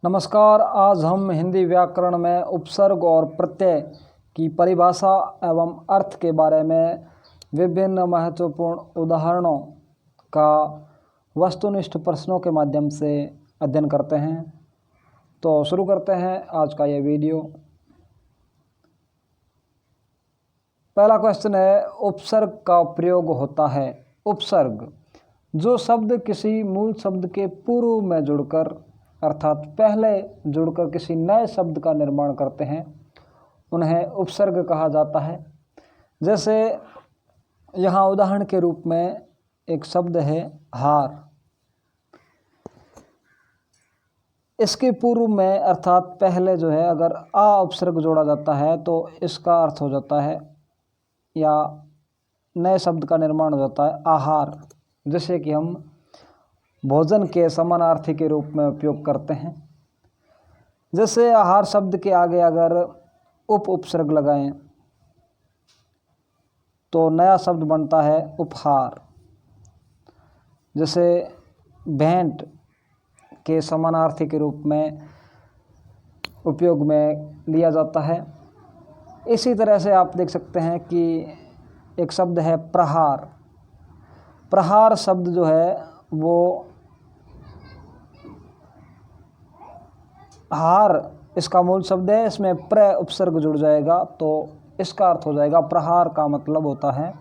नमस्कार। आज हम हिंदी व्याकरण में उपसर्ग और प्रत्यय की परिभाषा एवं अर्थ के बारे में विभिन्न महत्वपूर्ण उदाहरणों का वस्तुनिष्ठ प्रश्नों के माध्यम से अध्ययन करते हैं। तो शुरू करते हैं आज का ये वीडियो। पहला क्वेश्चन है, उपसर्ग का प्रयोग होता है। उपसर्ग जो शब्द किसी मूल शब्द के पूर्व में जुड़कर अर्थात पहले जुड़कर किसी नए शब्द का निर्माण करते हैं उन्हें उपसर्ग कहा जाता है। जैसे यहाँ उदाहरण के रूप में एक शब्द है हार। इसके पूर्व में अर्थात पहले जो है अगर आ उपसर्ग जोड़ा जाता है तो इसका अर्थ हो जाता है या नए शब्द का निर्माण हो जाता है आहार, जिसे कि हम भोजन के समानार्थी के रूप में उपयोग करते हैं। जैसे आहार शब्द के आगे अगर उपसर्ग लगाएं तो नया शब्द बनता है उपहार। जैसे भेंट के समानार्थी के रूप में उपयोग में लिया जाता है। इसी तरह से आप देख सकते हैं कि एक शब्द है प्रहार। प्रहार शब्द जो है वो हार इसका मूल शब्द है, इसमें प्र उपसर्ग जुड़ जाएगा तो इसका अर्थ हो जाएगा प्रहार का मतलब होता है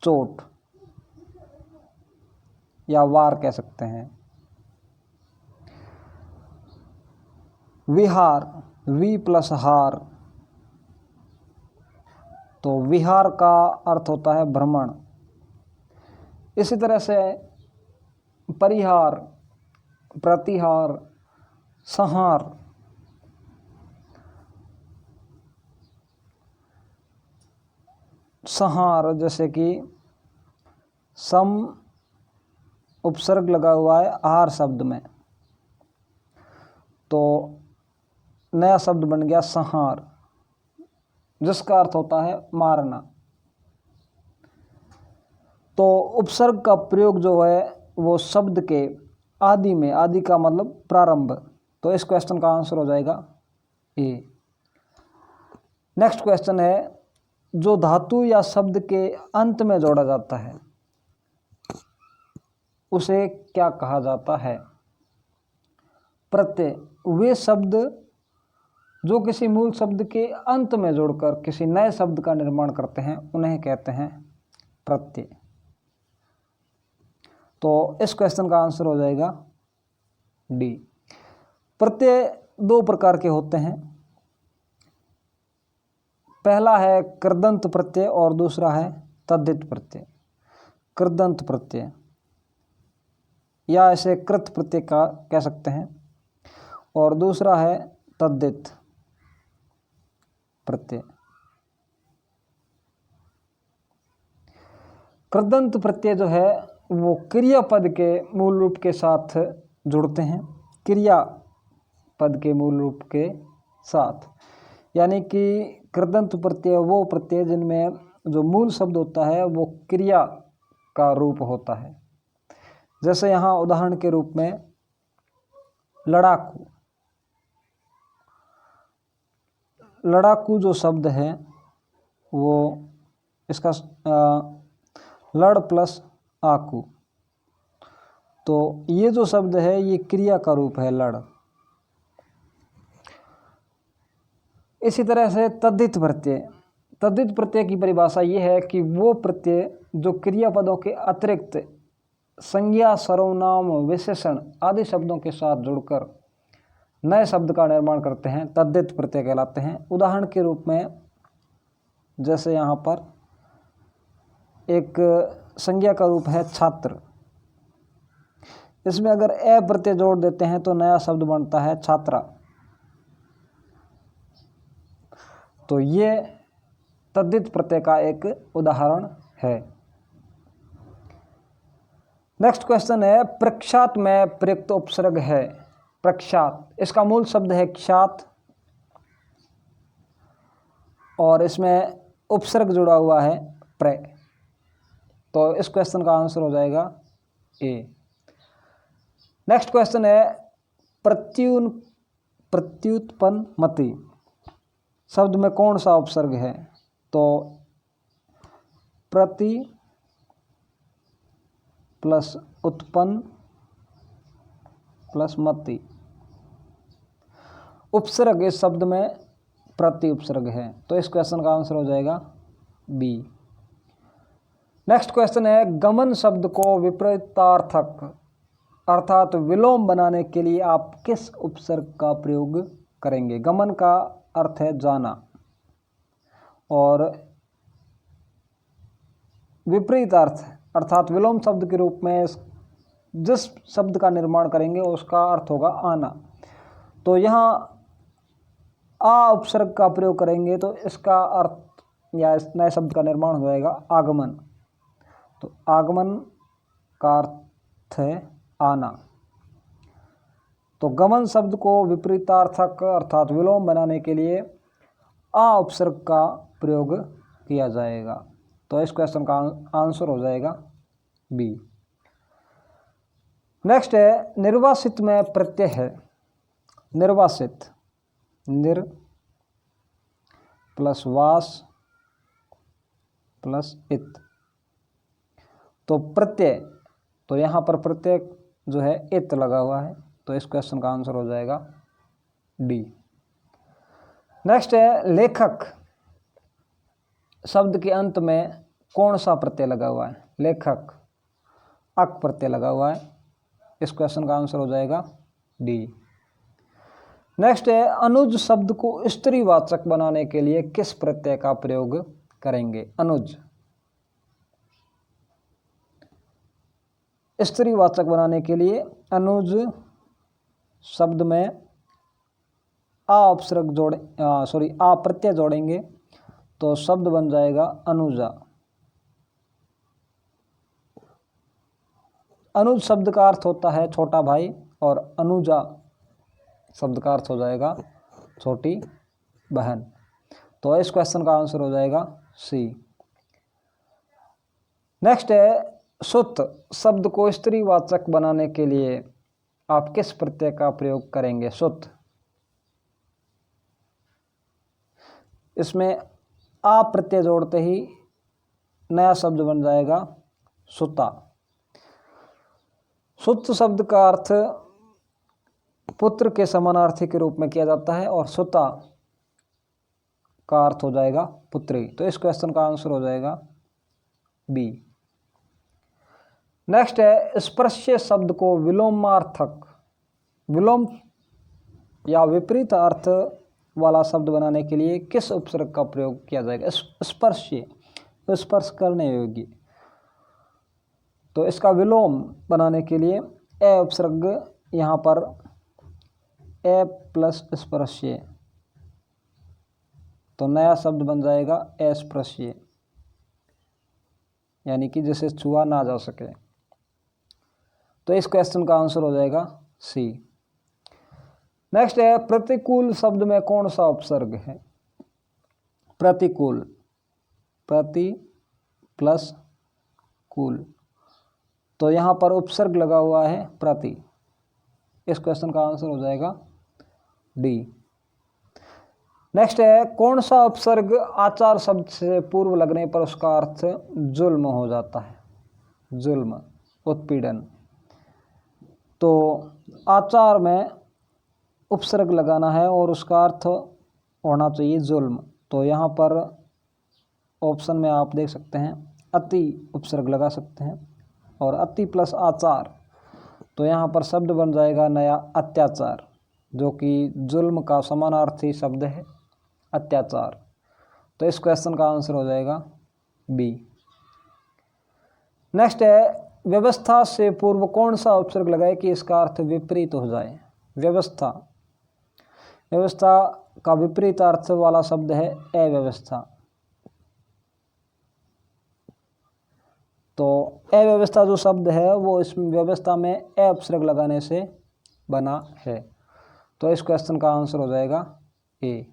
चोट या वार कह सकते हैं। विहार वी प्लस हार, तो विहार का अर्थ होता है भ्रमण। इसी तरह से परिहार, प्रतिहार, संहार, संहार जैसे कि सम उपसर्ग लगा हुआ है आहार शब्द में तो नया शब्द बन गया संहार, जिसका अर्थ होता है मारना। तो उपसर्ग का प्रयोग जो है वो शब्द के आदि में, आदि का मतलब प्रारंभ, तो इस क्वेश्चन का आंसर हो जाएगा ए। नेक्स्ट क्वेश्चन है, जो धातु या शब्द के अंत में जोड़ा जाता है उसे क्या कहा जाता है? प्रत्यय वे शब्द जो किसी मूल शब्द के अंत में जोड़कर किसी नए शब्द का निर्माण करते हैं उन्हें कहते हैं प्रत्यय। तो इस क्वेश्चन का आंसर हो जाएगा डी। प्रत्यय दो प्रकार के होते हैं। पहला है कृदंत प्रत्यय और दूसरा है तद्धित प्रत्यय। कृदंत प्रत्यय या इसे कृत प्रत्यय का कह सकते हैं और दूसरा है तद्धित प्रत्यय। कृदंत प्रत्यय जो है वो क्रियापद के मूल रूप के साथ जुड़ते हैं। क्रियापद के मूल रूप के साथ, यानी कि कृदंत प्रत्यय वो प्रत्यय जिनमें जो मूल शब्द होता है वो क्रिया का रूप होता है। जैसे यहाँ उदाहरण के रूप में लड़ाकू। लड़ाकू जो शब्द है वो इसका लड़ प्लस आकू, तो ये जो शब्द है ये क्रिया का रूप है लड़। इसी तरह से तद्धित प्रत्यय। तद्धित प्रत्यय की परिभाषा ये है कि वो प्रत्यय जो क्रियापदों के अतिरिक्त संज्ञा, सर्वनाम, विशेषण आदि शब्दों के साथ जुड़कर नए शब्द का निर्माण करते हैं तद्धित प्रत्यय कहलाते हैं। उदाहरण के रूप में जैसे यहाँ पर एक संज्ञा का रूप है छात्र। इसमें अगर ए प्रत्यय जोड़ देते हैं तो नया शब्द बनता है छात्रा। तो ये तद्धित प्रत्यय का एक उदाहरण है। नेक्स्ट क्वेश्चन है, प्रख्यात में प्रयुक्त उपसर्ग है। प्रख्यात इसका मूल शब्द है ख्यात और इसमें उपसर्ग जुड़ा हुआ है प्र। तो इस क्वेश्चन का आंसर हो जाएगा ए। नेक्स्ट क्वेश्चन है प्रत्युत्पन्नमति शब्द में कौन सा उपसर्ग है? तो प्रति प्लस उत्पन्न प्लस मति, उपसर्ग इस शब्द में प्रति उपसर्ग है, तो इस क्वेश्चन का आंसर हो जाएगा बी। नेक्स्ट क्वेश्चन है गमन शब्द को विपरीतार्थक अर्थात विलोम बनाने के लिए आप किस उपसर्ग का प्रयोग करेंगे? गमन का अर्थ है जाना और विपरीत अर्थ अर्थात विलोम शब्द के रूप में जिस शब्द का निर्माण करेंगे उसका अर्थ होगा आना। तो यहाँ आ उपसर्ग का प्रयोग करेंगे तो इसका अर्थ या इस नए शब्द का निर्माण हो जाएगा आगमन। तो आगमन का अर्थ है आना। तो गमन शब्द को विपरीतार्थक अर्थात विलोम बनाने के लिए आ उपसर्ग का प्रयोग किया जाएगा। तो इस क्वेश्चन का आंसर हो जाएगा बी। नेक्स्ट है निर्वासित में प्रत्यय है। निर्वासित, निर प्लस वास प्लस इत, तो प्रत्यय, तो यहाँ पर प्रत्यय जो है इत लगा हुआ है, तो इस क्वेश्चन का आंसर हो जाएगा डी। नेक्स्ट है लेखक शब्द के अंत में कौन सा प्रत्यय लगा हुआ है? लेखक, अक प्रत्यय लगा हुआ है, इस क्वेश्चन का आंसर हो जाएगा डी। नेक्स्ट है अनुज शब्द को स्त्रीवाचक बनाने के लिए किस प्रत्यय का प्रयोग करेंगे? अनुज स्त्रीवाचक बनाने के लिए अनुज शब्द में आ उपसर्ग आ प्रत्यय जोड़ेंगे तो शब्द बन जाएगा अनुजा। अनुज शब्द का अर्थ होता है छोटा भाई और अनुजा शब्द का अर्थ हो जाएगा छोटी बहन। तो इस क्वेश्चन का आंसर हो जाएगा सी। नेक्स्ट है सुत शब्द को स्त्रीवाचक बनाने के लिए आप किस प्रत्यय का प्रयोग करेंगे? सुत, इसमें आ प्रत्यय जोड़ते ही नया शब्द बन जाएगा सुता। सुत शब्द का अर्थ पुत्र के समानार्थी के रूप में किया जाता है और सुता का अर्थ हो जाएगा पुत्री। तो इस क्वेश्चन का आंसर हो जाएगा बी। नेक्स्ट है स्पर्श्य शब्द को विलोमार्थक, विलोम या विपरीत अर्थ वाला शब्द बनाने के लिए किस उपसर्ग का प्रयोग किया जाएगा? स्पर्श्य, स्पर्श करने योग्य, तो इसका विलोम बनाने के लिए ए उपसर्ग यहाँ पर ए प्लस स्पर्श्य, तो नया शब्द बन जाएगा अस्पृश्य, यानी कि जिसे छुआ ना जा सके। तो इस क्वेश्चन का आंसर हो जाएगा सी। नेक्स्ट है प्रतिकूल शब्द में कौन सा उपसर्ग है? प्रतिकूल, प्रति प्लस कूल, तो यहाँ पर उपसर्ग लगा हुआ है प्रति, इस क्वेश्चन का आंसर हो जाएगा डी। नेक्स्ट है कौन सा उपसर्ग आचार शब्द से पूर्व लगने पर उसका अर्थ जुल्म हो जाता है? जुल्म, उत्पीड़न, तो आचार में उपसर्ग लगाना है और उसका अर्थ होना चाहिए जुल्म। तो यहाँ पर ऑप्शन में आप देख सकते हैं अति उपसर्ग लगा सकते हैं और अति प्लस आचार, तो यहाँ पर शब्द बन जाएगा नया अत्याचार, जो कि जुल्म का समानार्थी शब्द है अत्याचार। तो इस क्वेश्चन का आंसर हो जाएगा बी। नेक्स्ट है व्यवस्था से पूर्व कौन सा उपसर्ग लगाए कि इसका अर्थ विपरीत हो जाए? व्यवस्था, व्यवस्था का विपरीत अर्थ वाला शब्द है अव्यवस्था, तो अव्यवस्था जो शब्द है वो इस व्यवस्था में अ उपसर्ग लगाने से बना है। तो इस क्वेश्चन का आंसर हो जाएगा ए।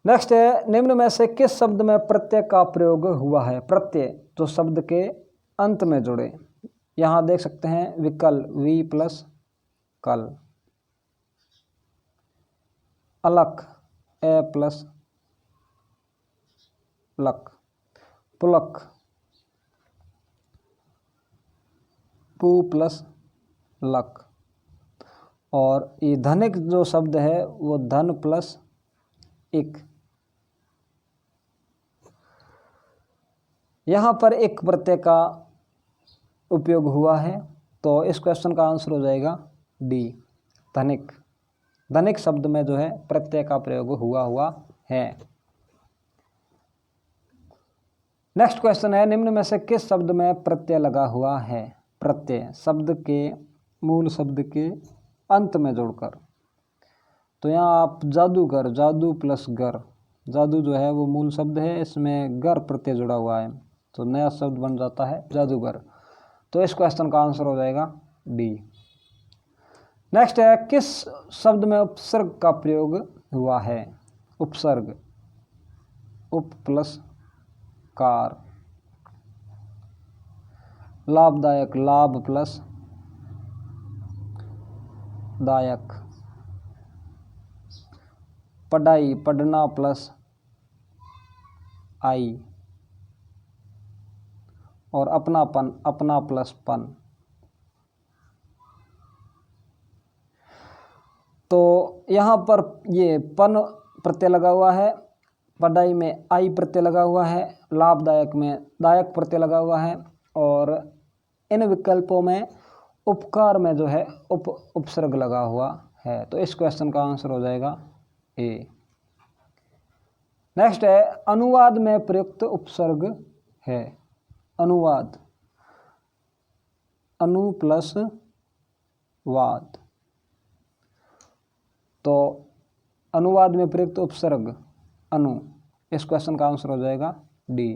नेक्स्ट है निम्न में से किस शब्द में प्रत्यय का प्रयोग हुआ है? प्रत्यय जो शब्द के अंत में जुड़े, यहाँ देख सकते हैं विकल, वी प्लस कल। अलख, ए प्लस लक। पुलक, पू प्लस लक। और ये धनिक जो शब्द है वो धन प्लस इक। यहाँ पर एक प्रत्यय का उपयोग हुआ है, तो इस क्वेश्चन का आंसर हो जाएगा डी, धनिक। धनिक शब्द में जो है प्रत्यय का प्रयोग हुआ है। नेक्स्ट क्वेश्चन है, निम्न में से किस शब्द में प्रत्यय लगा हुआ है? प्रत्यय शब्द के मूल शब्द के अंत में जोड़कर। तो यहाँ आप जादूगर, जादू प्लस गर, जादू जो है वो मूल शब्द है, इसमें गर प्रत्यय जुड़ा हुआ है, तो नया शब्द बन जाता है जादूगर। तो इस क्वेश्चन का आंसर हो जाएगा डी। नेक्स्ट है, किस शब्द में उपसर्ग का प्रयोग हुआ है? उपसर्ग, उप प्लस कार। लाभदायक, लाभ प्लस दायक। पढ़ाई, पढ़ना प्लस आई। और अपनापन, अपना प्लस पन। तो यहाँ पर ये पन प्रत्यय लगा हुआ है, पढ़ाई में आई प्रत्यय लगा हुआ है, लाभदायक में दायक प्रत्यय लगा हुआ है, और इन विकल्पों में उपकार में जो है उपसर्ग लगा हुआ है। तो इस क्वेश्चन का आंसर हो जाएगा ए। नेक्स्ट है, अनुवाद में प्रयुक्त उपसर्ग है। अनुवाद, अनु प्लस वाद। तो अनुवाद में प्रयुक्त उपसर्ग अनु, इस क्वेश्चन का आंसर हो जाएगा डी।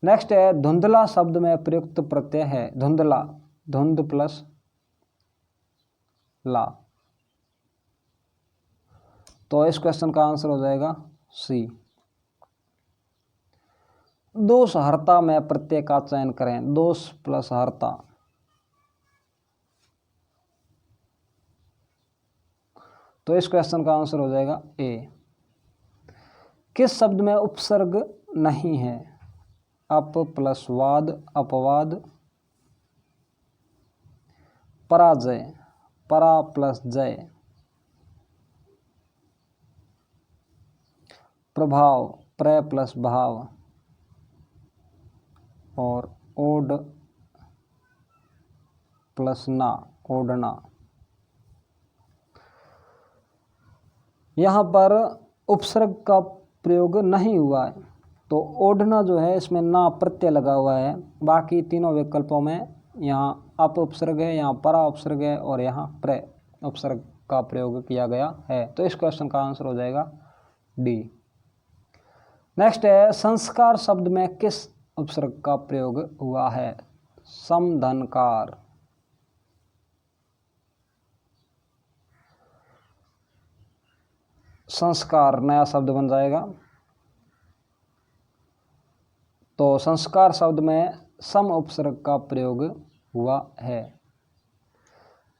नेक्स्ट है, धुंधला शब्द में प्रयुक्त प्रत्यय है। धुंधला, धुंध प्लस ला। तो इस क्वेश्चन का आंसर हो जाएगा सी। दोष हर्ता में प्रत्यय का चयन करें। दोष प्लस हर्ता। तो इस क्वेश्चन का आंसर हो जाएगा ए। किस शब्द में उपसर्ग नहीं है? अप प्लस वाद, अपवाद। पराजय, परा प्लस जय। प्रभाव, प्र प्लस भाव। और ओड प्लस ना, ओढ़ना। यहाँ पर उपसर्ग का प्रयोग नहीं हुआ है, तो ओढ़ना जो है इसमें ना प्रत्यय लगा हुआ है। बाकी तीनों विकल्पों में यहाँ अप उपसर्ग है, यहाँ परा उपसर्ग है, और यहाँ प्र उपसर्ग का प्रयोग किया गया है। तो इस क्वेश्चन का आंसर हो जाएगा डी। नेक्स्ट है, संस्कार शब्द में किस उपसर्ग का प्रयोग हुआ है? समधनकार। संस्कार नया शब्द बन जाएगा, तो संस्कार शब्द में सम उपसर्ग का प्रयोग हुआ है।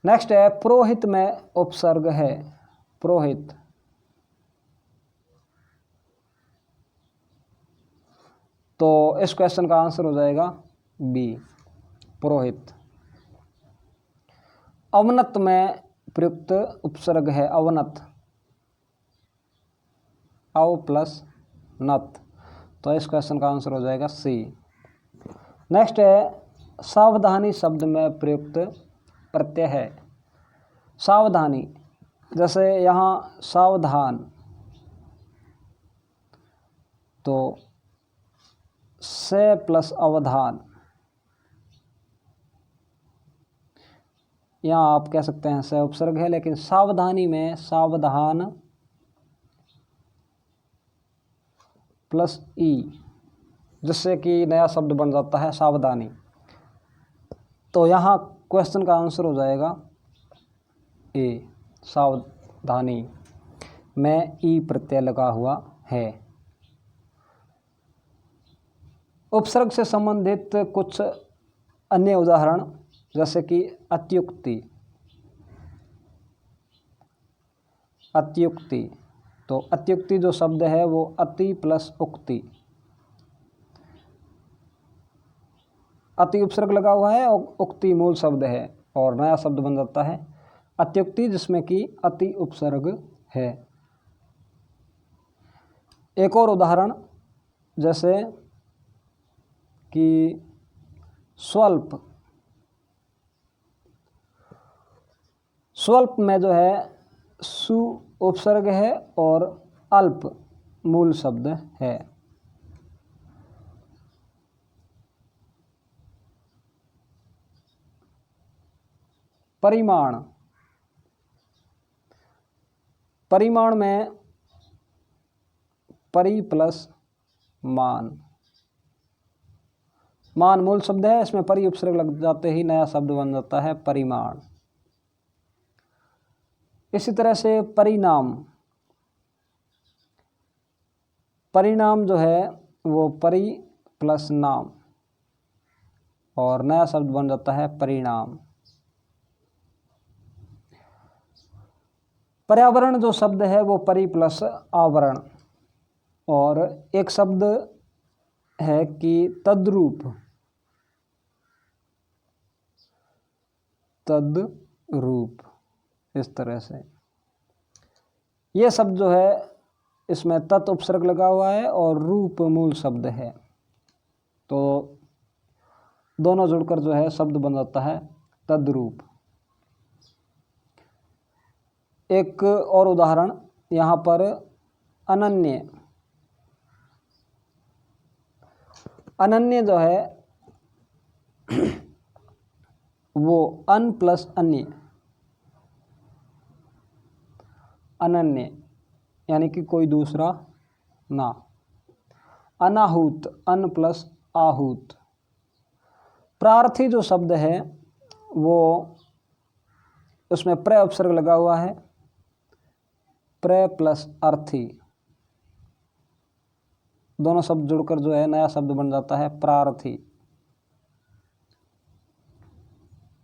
नेक्स्ट है, पुरोहित में उपसर्ग है। पुरोहित, तो इस क्वेश्चन का आंसर हो जाएगा बी, पुरोहित। अवनत में प्रयुक्त उपसर्ग है। अवनत, अव प्लस नत। तो इस क्वेश्चन का आंसर हो जाएगा सी। नेक्स्ट है, सावधानी शब्द में प्रयुक्त प्रत्यय है। सावधानी, जैसे यहाँ सावधान, तो से प्लस अवधान। यहाँ आप कह सकते हैं से उपसर्ग है, लेकिन सावधानी में सावधान प्लस ई, जिससे कि नया शब्द बन जाता है सावधानी। तो यहाँ क्वेश्चन का आंसर हो जाएगा ए, सावधानी में ई प्रत्यय लगा हुआ है। उपसर्ग से संबंधित कुछ अन्य उदाहरण जैसे कि अत्युक्ति। अत्युक्ति, तो अत्युक्ति जो शब्द है वो अति प्लस उक्ति, अति उपसर्ग लगा हुआ है और उक्ति मूल शब्द है और नया शब्द बन जाता है अत्युक्ति, जिसमें कि अति उपसर्ग है। एक और उदाहरण जैसे कि स्वल्प। स्वल्प में जो है सु उपसर्ग है और अल्प मूल शब्द है। परिमाण। परिमाण में परि प्लस मान, मान मूल शब्द है, इसमें परि उपसर्ग लग जाते ही नया शब्द बन जाता है परिमाण। इसी तरह से परिणाम। परिणाम जो है वो परि प्लस नाम और नया शब्द बन जाता है परिणाम। पर्यावरण जो शब्द है वो परि प्लस आवरण, और एक शब्द है कि तद्रूप। तद्रूप, इस तरह से ये शब्द जो है इसमें तत् उपसर्ग लगा हुआ है और रूप मूल शब्द है, तो दोनों जुड़कर जो है शब्द बन जाता है तद्रूप। एक और उदाहरण यहाँ पर अनन्य। अनन्य जो है वो अन प्लस अन्य, अनन्य यानी कि कोई दूसरा ना। अनाहूत, अन प्लस आहूत। प्रार्थी जो शब्द है वो उसमें प्र उपसर्ग लगा हुआ है, प्र प्लस अर्थी, दोनों शब्द जुड़कर जो है नया शब्द बन जाता है प्रार्थी।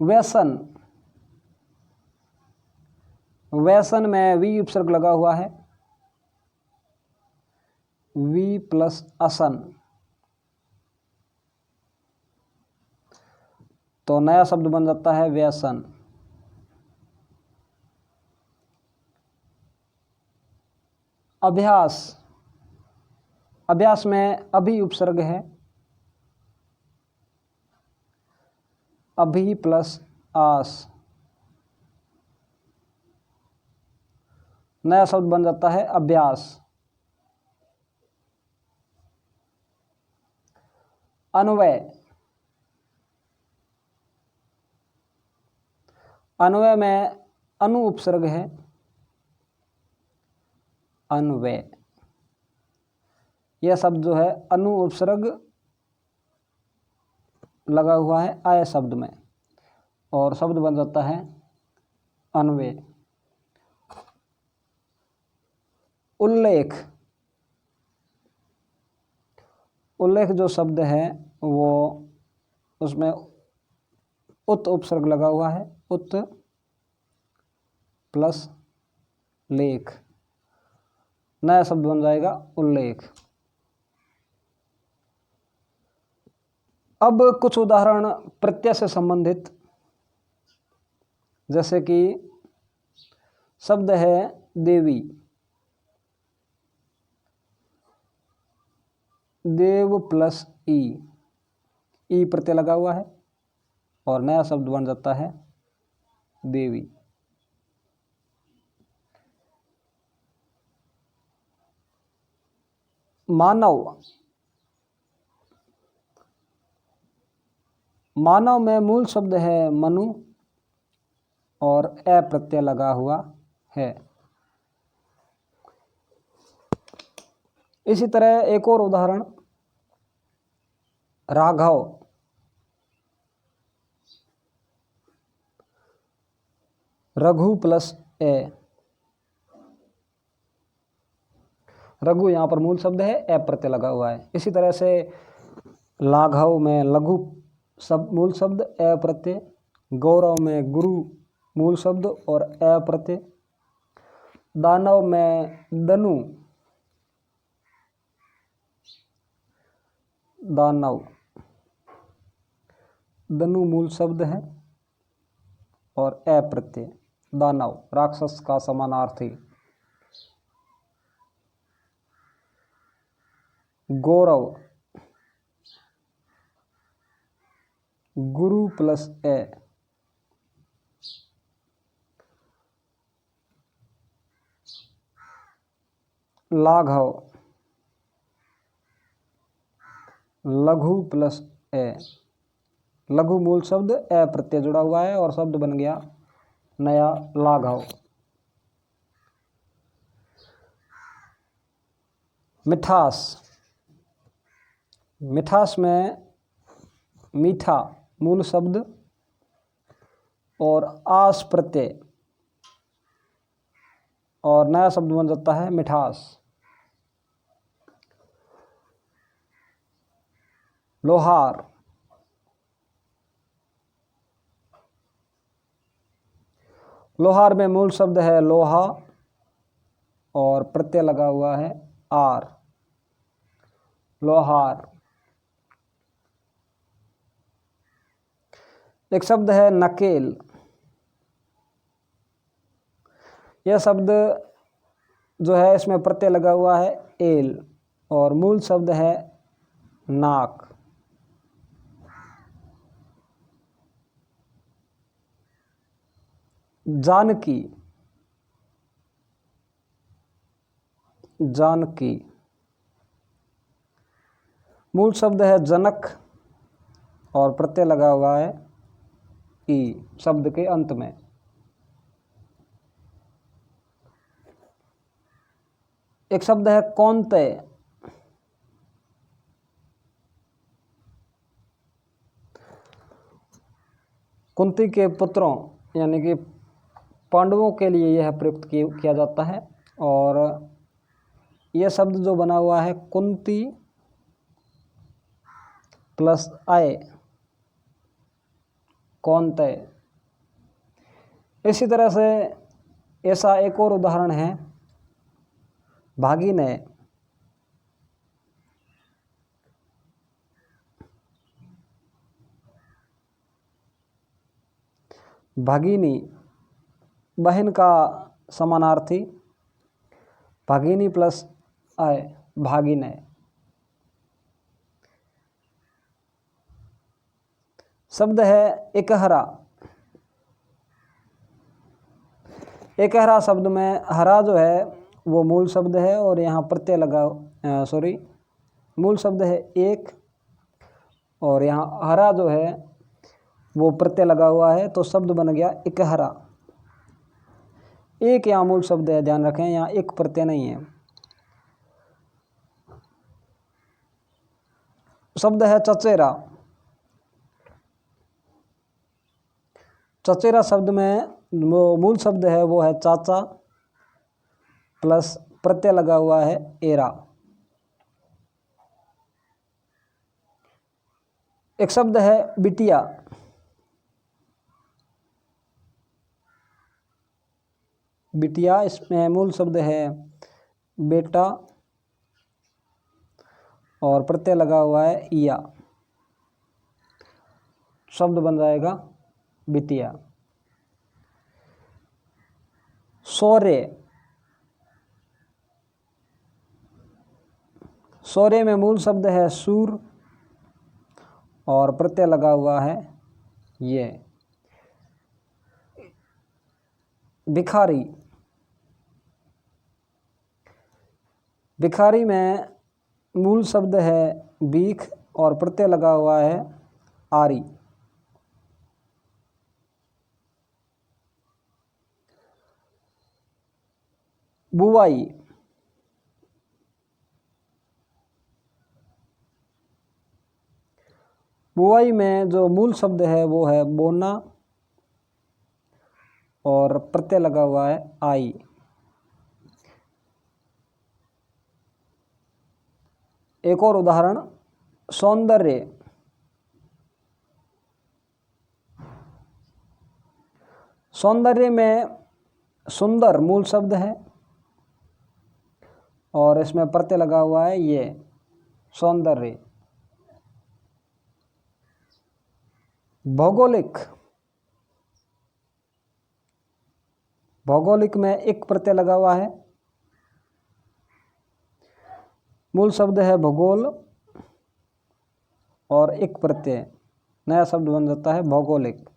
व्यसन। व्यसन में वी उपसर्ग लगा हुआ है, वी प्लस असन, तो नया शब्द बन जाता है व्यसन। अभ्यास। अभ्यास में अभी उपसर्ग है, अभी प्लस आस, नया शब्द बन जाता है अभ्यास। अन्वय। अन्वय में अनु उपसर्ग है, अन्वय, यह शब्द जो है अनु उपसर्ग लगा हुआ है आय शब्द में और शब्द बन जाता है अन्वय। उल्लेख। उल्लेख जो शब्द है वो उसमें उत उपसर्ग लगा हुआ है, उत प्लस लेख, नया शब्द बन जाएगा उल्लेख। अब कुछ उदाहरण प्रत्यय से संबंधित, जैसे कि शब्द है देवी। देव प्लस ई प्रत्यय लगा हुआ है और नया शब्द बन जाता है देवी। मानव। मानव में मूल शब्द है मनु और ए प्रत्यय लगा हुआ है। इसी तरह एक और उदाहरण राघव। रघु प्लस ए, रघु यहाँ पर मूल शब्द है, ए प्रत्यय लगा हुआ है। इसी तरह से लाघव में लघु सब मूल शब्द ए प्रत्यय। गौरव में गुरु मूल शब्द और ए प्रत्यय। दानव में दनु, दानव, दनु मूल शब्द है और ए प्रत्यय। दानव राक्षस का समानार्थी। गौरव गुरु प्लस ए। लाघव लघु प्लस ए। लघु मूल शब्द ए प्रत्यय जुड़ा हुआ है और शब्द बन गया नया लाघव। मिठास, मिठास में मीठा मूल शब्द और आस प्रत्यय और नया शब्द बन जाता है मिठास। लोहार, लोहार में मूल शब्द है लोहा और प्रत्यय लगा हुआ है आर। लोहार। एक शब्द है नकेल। यह शब्द जो है इसमें प्रत्यय लगा हुआ है एल और मूल शब्द है नाक। जानकी, जानकी मूल शब्द है जनक और प्रत्यय लगा हुआ है ई शब्द के अंत में। एक शब्द है कौन्तेय। कुंती के पुत्रों यानी कि पांडवों के लिए यह प्रयुक्त किया जाता है और यह शब्द जो बना हुआ है कुंती प्लस आय, कौन्तेय। इसी तरह से ऐसा एक और उदाहरण है भागिनेय। भगिनी बहन का समानार्थी। भगिनी प्लस आय भागिनेय। शब्द है एकहरा। एकहरा शब्द में हरा जो है वो मूल शब्द है और यहाँ प्रत्यय लगा मूल शब्द है एक और यहाँ हरा जो है वो प्रत्यय लगा हुआ है तो शब्द बन गया एकहरा। एक यहाँ मूल शब्द है, ध्यान रखें यहाँ एक प्रत्यय नहीं है। शब्द है चचेरा। चचेरा शब्द में वो मूल शब्द है वो है चाचा प्लस प्रत्यय लगा हुआ है एरा। एक शब्द है बिटिया। बिटिया इसमें मूल शब्द है बेटा और प्रत्यय लगा हुआ है इया। शब्द बन जाएगा बिटिया। सौर्य। सौर्य में मूल शब्द है सूर और प्रत्यय लगा हुआ है ये। भिखारी। भिखारी में मूल शब्द है भीख और प्रत्यय लगा हुआ है आरी। बुवाई। बुवाई में जो मूल शब्द है वो है बोना और प्रत्यय लगा हुआ है आई। एक और उदाहरण सौंदर्य। सौंदर्य में सुंदर मूल शब्द है और इसमें प्रत्यय लगा हुआ है ये सौंदर्य। भौगोलिक, भौगोलिक में एक प्रत्यय लगा हुआ है, मूल शब्द है भूगोल और एक प्रत्यय, नया शब्द बन जाता है भौगोलिक,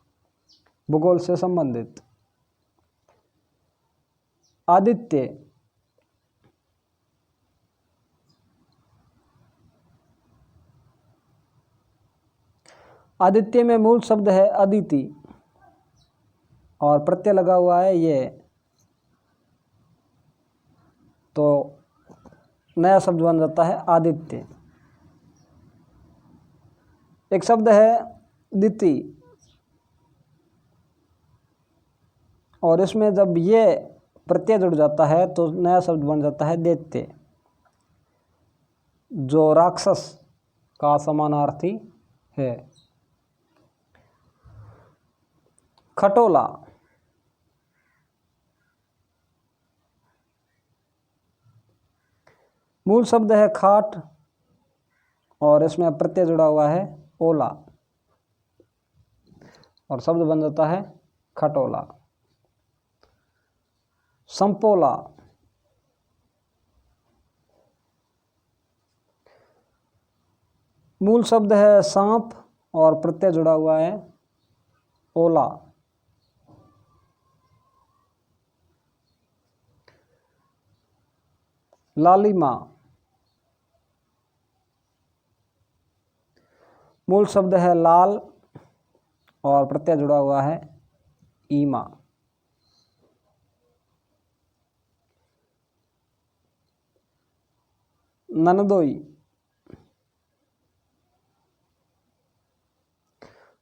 भूगोल से संबंधित। आदित्य, आदित्य में मूल शब्द है अदिति और प्रत्यय लगा हुआ है ये, तो नया शब्द बन जाता है आदित्य। एक शब्द है दिति और इसमें जब ये प्रत्यय जुड़ जाता है तो नया शब्द बन जाता है दैत्य, जो राक्षस का समानार्थी है। खटोला, मूल शब्द है खाट और इसमें प्रत्यय जुड़ा हुआ है ओला और शब्द बन जाता है खटोला। संपोला, मूल शब्द है सांप और प्रत्यय जुड़ा हुआ है ओला। लालिमा, मूल शब्द है लाल और प्रत्यय जुड़ा हुआ है ईमा। ननदोई,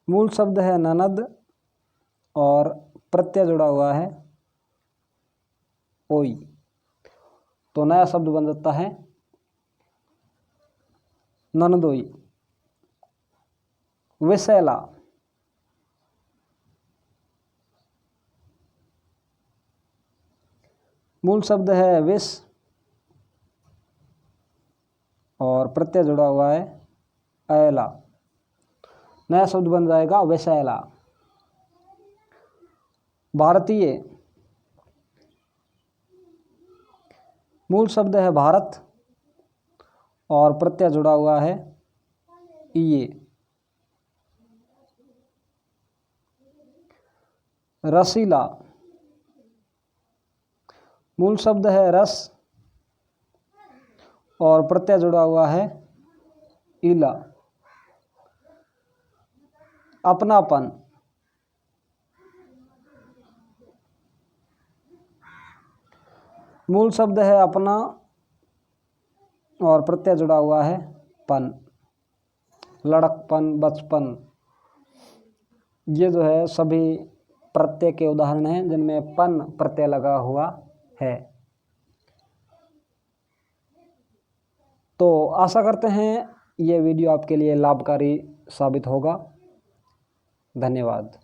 मूल शब्द है ननद और प्रत्यय जुड़ा हुआ है ओई, तो नया शब्द बन जाता है ननदोई। विशैला, मूल शब्द है विष और प्रत्यय जुड़ा हुआ है ऐला, नया शब्द बन जाएगा विशैला। भारतीय, मूल शब्द है भारत और प्रत्यय जुड़ा हुआ है ये। रसीला, मूल शब्द है रस और प्रत्यय जुड़ा हुआ है इला। अपनापन, मूल शब्द है अपना और प्रत्यय जुड़ा हुआ है पन, लड़कपन, बचपन, ये जो है सभी प्रत्यय के उदाहरण हैं जिनमें पन प्रत्यय लगा हुआ है। तो आशा करते हैं ये वीडियो आपके लिए लाभकारी साबित होगा। धन्यवाद।